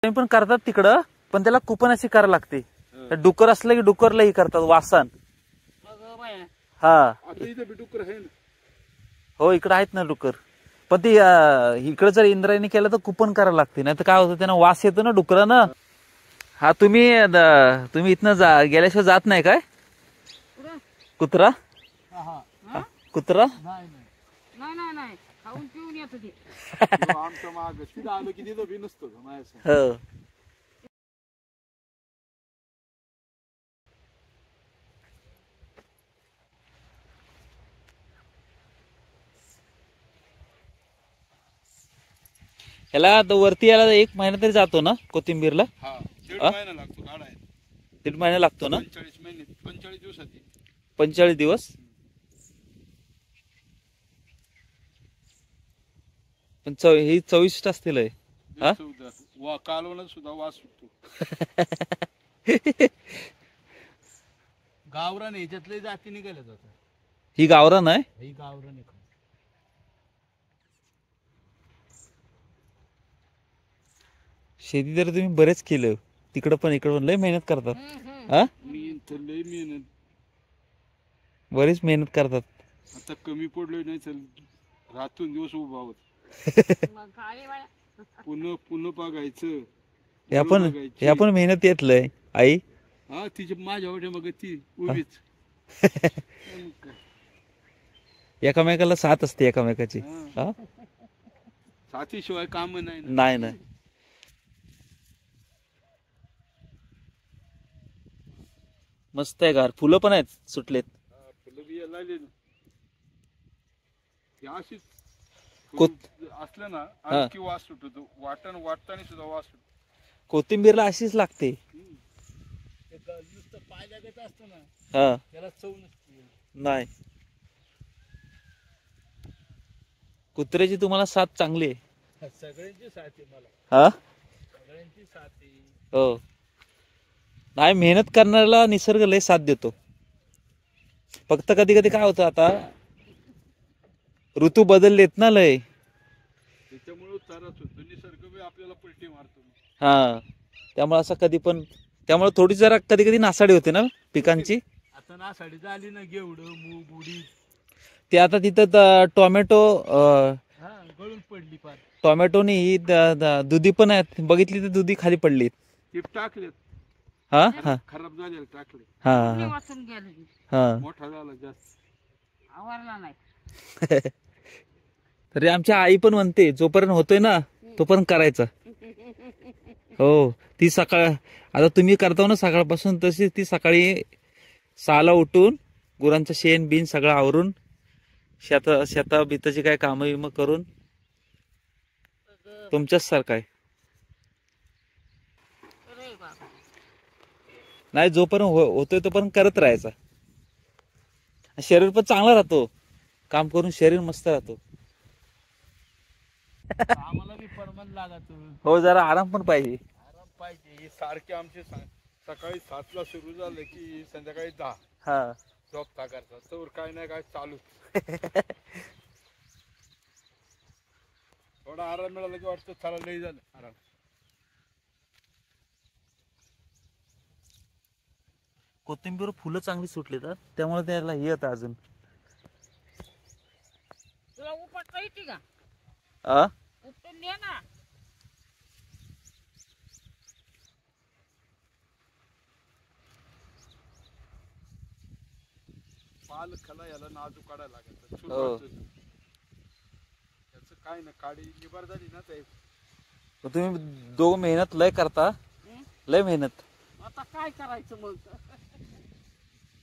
पण करतात तिकडं, पण त्याला कुपन अशी करायला लागते. डुक्कर असलं की डुक्करलाही करतात वासन. हा हो इकडे आहेत ना डुक्कर, पण ती इकडे जर इंद्रायणी केलं तर कुपन करायला लागते, नाही तर काय होतं त्यांना वास येतो ना डुकरानं. हा तुम्ही इथनं गेल्याशिवाय जात नाही काय? कुत्रा कुत्रा नाही खाऊन पिऊन येत ते आमच्या माग तिथं आलं की तिथं बी नसतं माझ्या. हो याला वरती याला 1 महिना तरी जातो ना कोथिंबीरला? हा 1.5 महिना लागतो काढायला. 1.5 महिना लागतो ना? 45 महिने 45 दिवसात. 45 दिवस. पण ही चविष्ट असतील आहे. कालवणात सुद्धा वास सुटतो. गावरान ह्याच्यातले जाती निघाल्या जातात. ही गावरान आहे? ही गावरान आहे. शेती तर तुम्ही बरेच केलं तिकडं पण इकडं पण लय मेहनत करतात. हा मी तर लय मेहनत, बरीच मेहनत करतात. आता कमी पडलोय नाही तर रातून दिवस उभा होत. पुन्हा बघायचं. या पण मेहनत येतलंय आई. हा तिची माझ्या वाटे मग ती उभीच. एकामेकाला साथ असते एकामेकाची. साथीशिवाय काम नाही. नाही मस्त आहे गार. फुलं पण आहेत सुटलेत. फुलं बी लागले ना. अशीच असलं ना आणखी वास सुटतो. वाटताना सुद्धा वास सुटतो. कोथिंबीरला अशीच लागते. नुसतं पाय लागत असतं ना त्याला चव नसते. नाही कुत्र्याची तुम्हाला साथ चांगली आहे. सगळ्यांची साथ आहे मला. सगळ्यांची साथ आहे. हो नाही मेहनत करणाऱ्याला निसर्ग लय साथ देतो. फक्त कधी कधी काय होतं आता ऋतू बदललेत ना लय, त्याच्यामुळे त्रास होतो. निसर्ग बी आपल्याला पलटी मारतो. हा त्यामुळे असं कधी पण त्यामुळे थोडी जरा कधी कधी नासाडी होते ना पिकांची. आता नासाडी झाली ना घेवड मूग उडीद ते आता तिथं टोमॅटो गळून पडली पार. टोमॅटोनी ही दुधी पण आहेत बघितली तर दुधी खाली पडली. ती टाकलेत. खराब झालेलं टाकले. वाचून गेलं मोठा झाला जास्त आवरला नाही. तरी आमच्या आई पण म्हणते जोपर्यंत होतोय ना तोपर्यंत करायचा. हो ती सकाळ आता तुम्ही करता ना सकाळपासून, तशी ती सकाळी 6ला उठून गुरांचं शेण बिन सगळं आवरून शेता बिताची काय कामं विमं करून तुमच्याच सारखं आहे. नाही जोपर्यंत होतोय तोपर्यंत करत राहायचा. शरीर पण चांगला राहतो. काम करून शरीर मस्त राहतो. आम्हाला बी परमन लागत. हो जरा आराम पण पाहिजे. आराम पाहिजे. सारखे आमचे सकाळी 7ला सुरू झालं की संध्याकाळी 10 झोपता करता तर काय नाही काय चालू. थोडा आराम मिळाला की वाटतं चला लई झालं आराम. कोथिंबीर फुलं चांगली सुटली तर त्यामुळे त्याला हे येतं अजून. तुला उपटता येते का? उपटून दे ना. पालकाला याला नाजूक काढायला लागत. याच काय ना काडी निबार झाली ना ते. तुम्ही दोघं मेहनत लय करता. लय मेहनत. आता काय करायचं मग?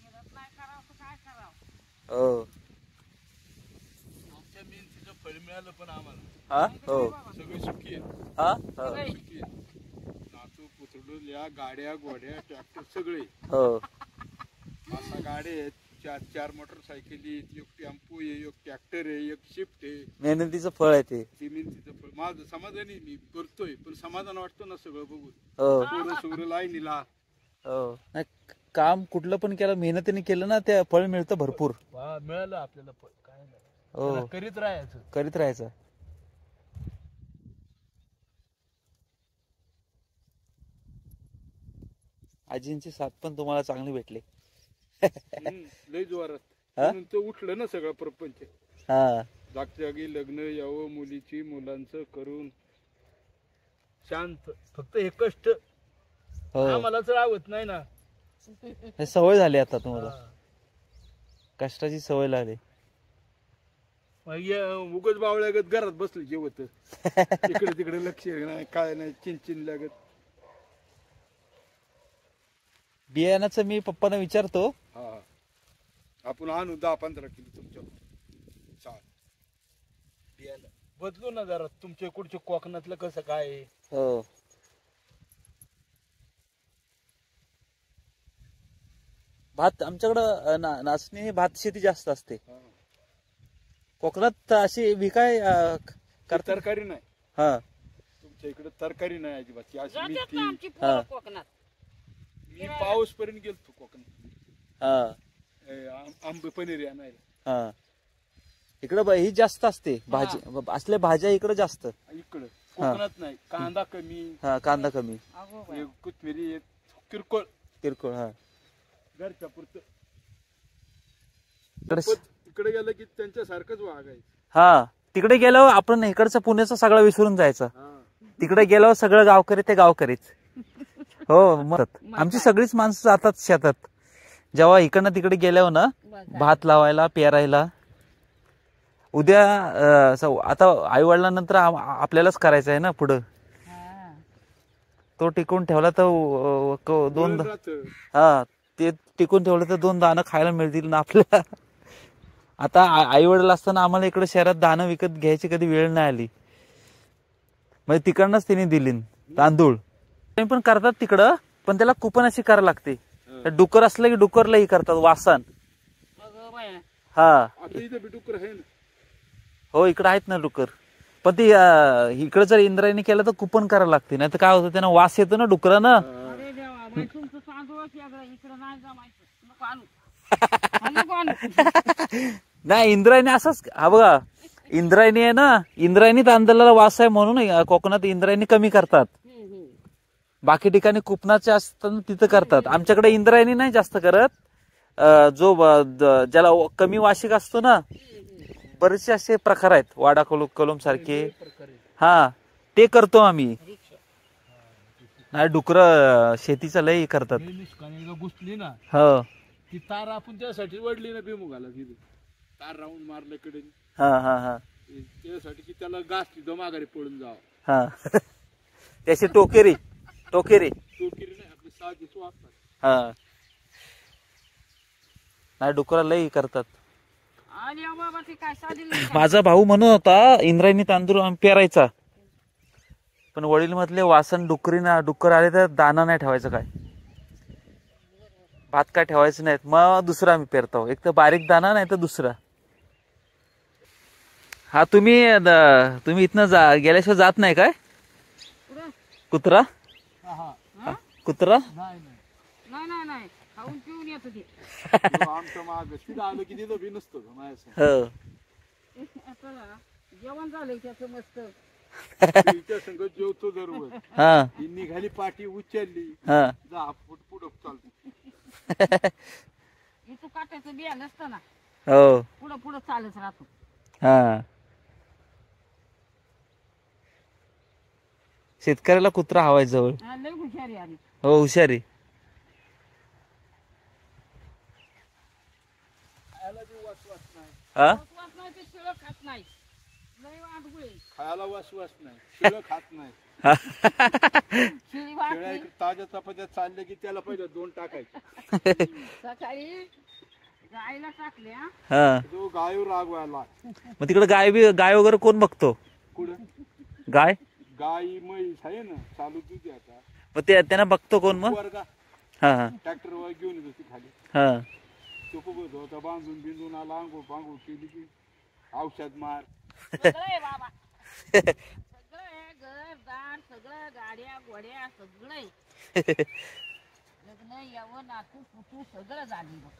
मेहनत नाही करावं तर काय करावं? आमच्या मेहनतीचं फळ मिळालं पण आम्हाला. सगळी सुखी आहे. नातू पुतळूल्या गाड्या घोड्या ट्रॅक्टर सगळे. आता गाड्या आहेत 4 मोटरसायकली, एक टेम्पो आहे, एक ट्रॅक्टर आहे, एक शिफ्ट आहे. मेहनतीचं फळ आहे ते. मेहनतीचं फळ. माझं समाधानी मी करतोय पण समाधान वाटतं ना सगळं बघून. सगळं लाईनीला. काम कुठलं पण केलं मेहनतीने केलं ना ते फळ मिळतं भरपूर. मिळालं आपल्याला फळ काय नाही. करीत राहायचं. करीत राहायचं. आजींची साथ पण तुम्हाला चांगली भेटली. लय जोरात. हा? म्हणून तर उठलं ना सगळं प्रपंच. हा जागच्यागी लग्न यावं, मुलीची मुलांचं करून शांत. फक्त हे कष्ट हो आम्हालाच राहत नाही ना. हे सवय झाली आता तुम्हाला, कष्टाची सवय लागली. उगच बावळ्यागत घरात बसलं जेवत इकडे तिकडे लक्ष नाही, काय नाही, चिंचिन लागत. बियाण्याचं मी पप्पांना विचारतो. हा आपण आणू 10-15 किलो तुमच्या. चाल बियाणं बदलू ना जरा, तुमच्या कुठच्या कोकणातलं कसं काय आहे. हो भात आमच्याकडं नाचणी भात शेती जास्त असते. हा. कोकणात अशी विकाय तरकारी नाही. हा तुमच्या इकडे तरकारी नाही अजिबात. ती अशी जातात मेथी. ना आमची हा. पोरं कोकणात. मी पाऊस पर्यंत गेलतो कोकणात. हा आंबे पनीर आणायला. हा इकडं ही जास्त असते भाजी, असल्या भाज्या इकडं जास्त. इकडं कोकणात नाही. कांदा कमी, हा कांदा कमी, अगो बाई. कोथिंबीर किरकोळ किरकोळ. हा घरच्या पुरतं. इकडं- इकडे गेलं की त्यांच्या सारखंच वागायचं. हा तिकडे गेल्यावर आपण इकडचं पुण्याचं सगळं विसरून जायचं. तिकडे गेल्यावर सगळं गावकरी ते गावकरीच. हो मग आमची सगळीच माणसं जातात शेतात. जेव्हा इकडनं तिकडे गेल्यावर ना भात लावायला, पेरायला. उद्या आता आई वडिलांनंतर आपल्यालाच करायचं आहे ना पुढं. हा. तो टिकून ठेवला तर दोन, राहतं. हा ते टिकून ठेवलं तर 2 दाणं खायला मिळतील ना आपल्याला. आता आई वडील असताना आम्हाला इकडे शहरात दाणं विकत घ्यायची कधी वेळ नाही आली. म्हणजे तिकडनंच तिने दिली तांदूळ. ते पण करतात तिकडं, पण त्याला कुपन अशी करायला लागते. डुकर असलं की डुकरलाही करतात वासन. अगो बाई. हा आता इथे बी डुकर आहे ना. हो इकडे आहेत ना डुकर. पण ती इकडे जर इंद्रायणी केलं तर कुपन करायला लागते, नाही तर काय होतं त्यांना वास येतो ना डुकरानं. अरे देवा बाई, तुमचं तांदूळच वेगळं, इकडं नाही जमायचं. नको आणू. हा, नको आणू. नाही इंद्रायणी असंच. हा बघा इंद्रायणी आहे ना, इंद्रायणी तांदळाला वास आहे म्हणून कोकणात इंद्रायणी कमी करतात. बाकी ठिकाणी कुपनाचे असतात तिथं करतात. आमच्याकडे इंद्रायणी नाही जास्त करत. जो ज्याला कमी वार्षिक असतो ना, बरेचसे असे प्रकार आहेत, वाडा कलम सारखे. हा ते करतो आम्ही. नाही डुकर शेतीचं लय करतात. घुसली ना हो ती तार आपण त्यासाठी वडली ना भुईमुगाला. तिथे तार राऊंड मारलं कडे. हा हा हा त्यासाठी की त्याला घास तिथं माघारी पळून जावं. हा त्याची टोकेरी टोकेरी टोकिरी नाही आपली साधीच वापरतात. हा नाही डुकरा लय करतात. आणि बाबा ती काय साधी नाही. माझा भाऊ म्हणत होता इंद्रायणी तांदूळ पेरायचा, पण वडील म्हटले वासन डुक्कर आले तर दाना नाही ठेवायचं, काय भात काय ठेवायचं नाहीत. मग दुसरा आम्ही पेरतो, एक तर बारीक दाना नाही तर दुसरा. हा तुम्ही इथनं गेल्याशिवाय जात नाही काय? पुढं? कुत्रा हा? कुत्रा नाही नाही नाही, खाऊन पिऊन येत ते. आमचं माग तिथं आलं की तिथं बी नसतं माझ्या. हो चला, जेवण झालंय त्याचं मस्त. तिच्या संग जेवतो जरूर. हा ती निघाली पाठी उचलली, हा 10 फूट पुढं चालतो. इथं काट्याचं बिया नसतं ना, हो पुढं पुढं चालत राहतो. हा शेतकऱ्याला कुत्रा हवाय जवळ. हा, लय हुशारी आली. हो हुशारी. खायला बी वास नाही. हा वास नाही ते शिळं खात नाही. लय वाटगुळे. खायला वास नाही. शिळं खात नाही. शिळी वाट शिळ्या इकडे ताज्या चपात्या चालल्या की त्याला पहिले 2 टाकायचे. सकाळी गायला टाकल्या. हा तो गायवर रागवायला. मग तिकडे गाय वगैरे कोण बघतो? कुठं गाय गाई म्हैस आहे ना चालू तुझी आता. मग त्यांना बघतो कोण मग? वर्गा हा हा ट्रॅक्टर वर घेऊन येतो ती खाली. हा तो बघत होता बांधून बिंदून आला, आंघोळ पांघोळ केली की औषध मार. सगळं आहे बाबा, सगळं आहे. घर दार सगळं, गाड्या घोड्या सगळं आहे. लग्न यावं नातू पुतू सगळं झाली बघ.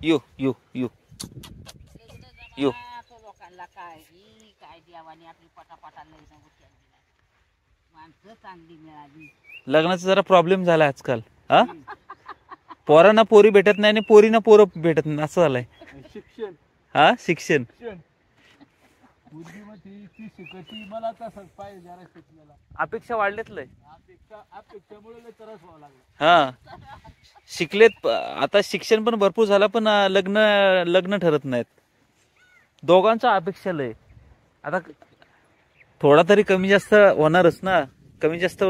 यू यू यू लग्न यो. जमाना तो लोकांना काय देवाने आपली पटापटा लग्न उचलली नाही. माणसं चांगली मिळाली. लग्नाचा जरा प्रॉब्लेम झाला आजकाल. हा पोरांना पोरी भेटत नाही आणि पोरीना पोरं भेटत नाही असं झालंय. शिक्षण हा शिक्षण मुलगी मध्ये ती शिकती मला तसंच पाहिजे जरा शिकलेला. अपेक्षा वाढलेत लय. अपेक्षामुळे लय त्रास व्हावा लागला. हा शिकलेत आता शिक्षण पण भरपूर झालं पण लग्न ठरत नाहीत. दोघांचा अपेक्षा लय. आता थोडा तरी कमी जास्त होणारच ना. कमी जास्त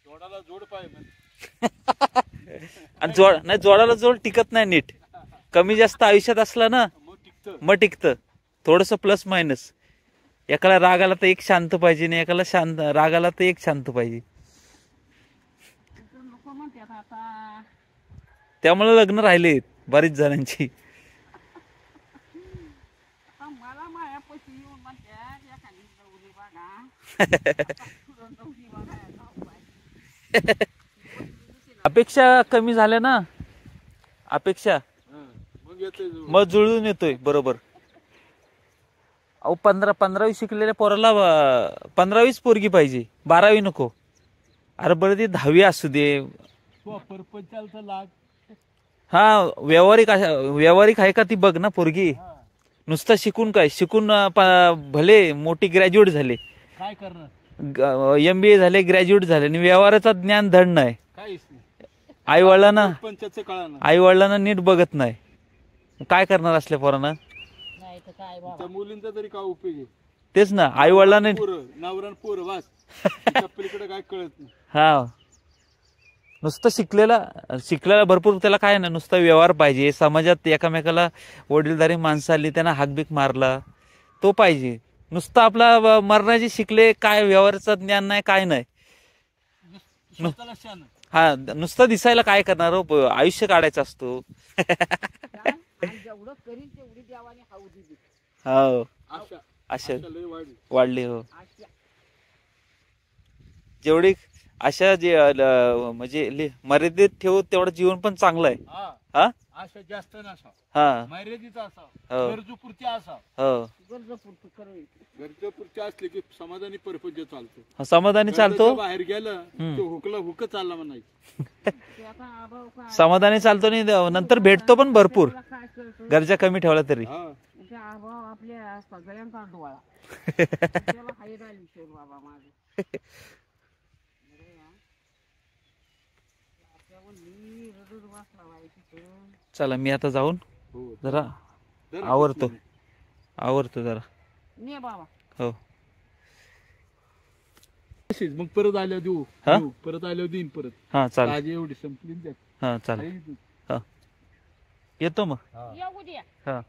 जोडाला जोड पाहिजे आणि जोडाला जोड टिकत नाही नीट. कमी जास्त आयुष्यात असला ना मग टिकतं. थोडस प्लस मायनस. एकाला राग आला तर एक शांत पाहिजे आणि एकाला राग आला तर एक शांत पाहिजे. त्यामुळे लग्न राहिले बरीच जणांची. मला मायापाशी येऊन म्हणतात एखादी नवरी बघा. अपेक्षा कमी झाल्या ना. अपेक्षा मग येते मग जुळून येतोय बरोबर. अहो 15-15वी शिकलेल्या पोराला 15वीच पोरगी पाहिजे 12वी नको. अरे बरं ती 10वी असू दे. परपंचालचा लाग. हा व्यावहारिक आहे का ती बघ ना पोरगी. नुसतं शिकून काय शिकून भले मोठी ग्रॅज्युएट झाले काय करणार. MBA झाले ग्रॅज्युएट झाले आणि व्यवहाराचा ज्ञान धड नाही. काहीच नाही. आई वडिलांना नीट बघत नाही. काय करणार असल्या पोरांना. नाही तर काय बाबा. त्या मुलींचा तरी काय उपयोग आहे. तेच ना आई वडिलांना. नवरा पोर वास पलीकडे काय कळत नाही. हा नुसतं शिकलेला भरपूर त्याला काय ना नुसता व्यवहार पाहिजे. समाजात एकामेकाला वडीलधारी माणसं आली त्यांना हाकबीक मारला तो पाहिजे. नुसतं आपला मरणाचे शिकले काय व्यवहाराचं ज्ञान नाही काय नाही. हा नुसतं दिसायला काय करणार हो. आयुष्य काढायचं असतो. जेवढं करीन तेवढी देवाने हाऊ दिली. हो आशा वाढली हो. जेवढी अशा जे म्हणजे मर्यादित ठेवू तेवढं जीवन पण चांगलं आहे. हा आशा जास्त नसा. हा मर्यादित असा. हो. गरजूपुरती असा. हो गरजूपुरती असले की समाधानी परपंच चालतो. समाधानी चालतो. बाहेर गेलं तो हुक चालला म्हणायचं. समाधानी चालतो आणि नंतर भेटतो पण भरपूर गरजा कमी ठेवला तरी. अभाव आपल्या सगळ्यांचा डोळा. त्याला हाय राहिली शेर बाबा माझं. चला मी आता जाऊन जरा आवरतो जरा. ने बाबा. हो मग परत आल्यावर देऊ. परत आल्यावर देईन परत. हा चालेल. ताजी एवढी संपली. हा चालेल. हा येतो मग. येऊ द्या. हा